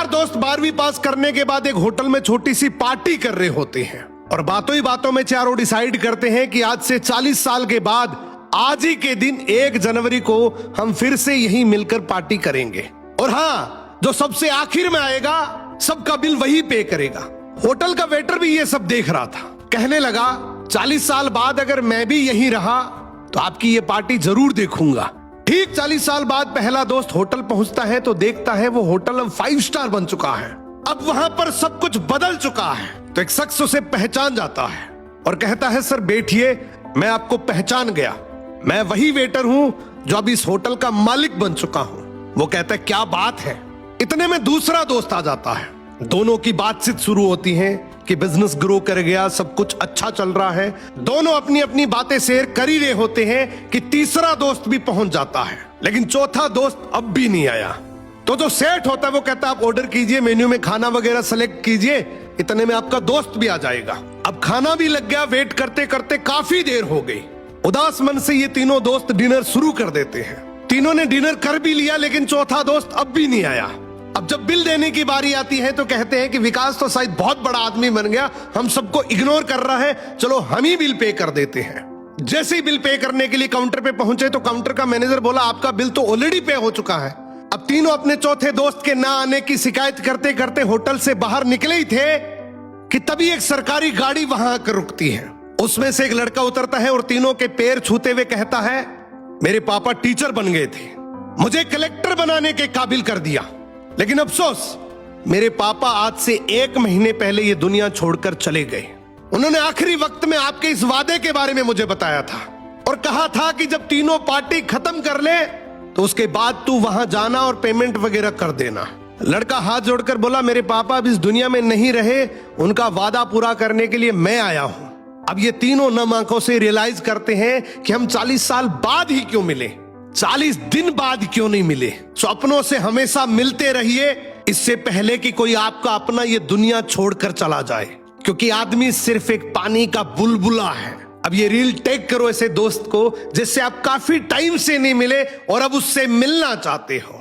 दोस्त 12वीं पास करने के बाद एक होटल में छोटी सी पार्टी कर रहे होते हैं और बातों ही बातों में चारों डिसाइड करते हैं कि आज से 40 साल के बाद आज ही के दिन 1 जनवरी को हम फिर से यहीं मिलकर पार्टी करेंगे। और हाँ, जो सबसे आखिर में आएगा सबका बिल वही पे करेगा। होटल का वेटर भी ये सब देख रहा था। कहने लगा 40 साल बाद अगर मैं भी यहीं रहा तो आपकी ये पार्टी जरूर देखूंगा। ठीक 40 साल बाद पहला दोस्त होटल पहुंचता है तो देखता है वो होटल अब 5 स्टार बन चुका है। अब वहां पर सब कुछ बदल चुका है। तो एक शख्स उसे पहचान जाता है और कहता है सर बैठिए, मैं आपको पहचान गया, मैं वही वेटर हूं जो अब इस होटल का मालिक बन चुका हूं। वो कहता है क्या बात है। इतने में दूसरा दोस्त आ जाता है। दोनों की बातचीत शुरू होती है कि बिजनेस ग्रो कर गया, सब कुछ अच्छा चल रहा है। दोनों अपनी अपनी बातें शेयर कर ही रहे होते हैं कि तीसरा दोस्त भी पहुंच जाता है, लेकिन चौथा दोस्त अब भी नहीं आया। तो जो सेठ होता है वो कहता है आप ऑर्डर कीजिए, मेन्यू में खाना वगैरह सेलेक्ट कीजिए, इतने में आपका दोस्त भी आ जाएगा। अब खाना भी लग गया। वेट करते करते काफी देर हो गई। उदास मन से ये तीनों दोस्त डिनर शुरू कर देते हैं। तीनों ने डिनर कर भी लिया, लेकिन चौथा दोस्त अब भी नहीं आया। अब जब बिल देने की बारी आती है तो कहते हैं कि विकास तो शायद बहुत बड़ा आदमी बन गया, हम सबको इग्नोर कर रहा है, चलो हम ही बिल पे कर देते हैं। जैसे ही बिल पे करने के लिए काउंटर पे पहुंचे तो काउंटर का मैनेजर बोला आपका बिल तो ऑलरेडी पे हो चुका है। अब तीनों अपने चौथे दोस्त के ना आने की शिकायत करते करते होटल से बाहर निकले ही थे कि तभी एक सरकारी गाड़ी वहां आकर रुकती है। उसमें से एक लड़का उतरता है और तीनों के पैर छूते हुए कहता है मेरे पापा टीचर बन गए थे, मुझे कलेक्टर बनाने के काबिल कर दिया, लेकिन अफसोस मेरे पापा आज से 1 महीने पहले ये दुनिया छोड़कर चले गए। उन्होंने आखिरी वक्त में आपके इस वादे के बारे में मुझे बताया था और कहा था कि जब तीनों पार्टी खत्म कर ले तो उसके बाद तू वहां जाना और पेमेंट वगैरह कर देना। लड़का हाथ जोड़कर बोला मेरे पापा अब इस दुनिया में नहीं रहे, उनका वादा पूरा करने के लिए मैं आया हूं। अब ये तीनों नम आंखों से रियलाइज करते हैं कि हम 40 साल बाद ही क्यों मिले, 40 दिन बाद क्यों नहीं मिले। स्वप्नों से हमेशा मिलते रहिए, इससे पहले कि कोई आपका अपना ये दुनिया छोड़कर चला जाए, क्योंकि आदमी सिर्फ एक पानी का बुलबुला है। अब ये रील टैग करो ऐसे दोस्त को जिससे आप काफी टाइम से नहीं मिले और अब उससे मिलना चाहते हो।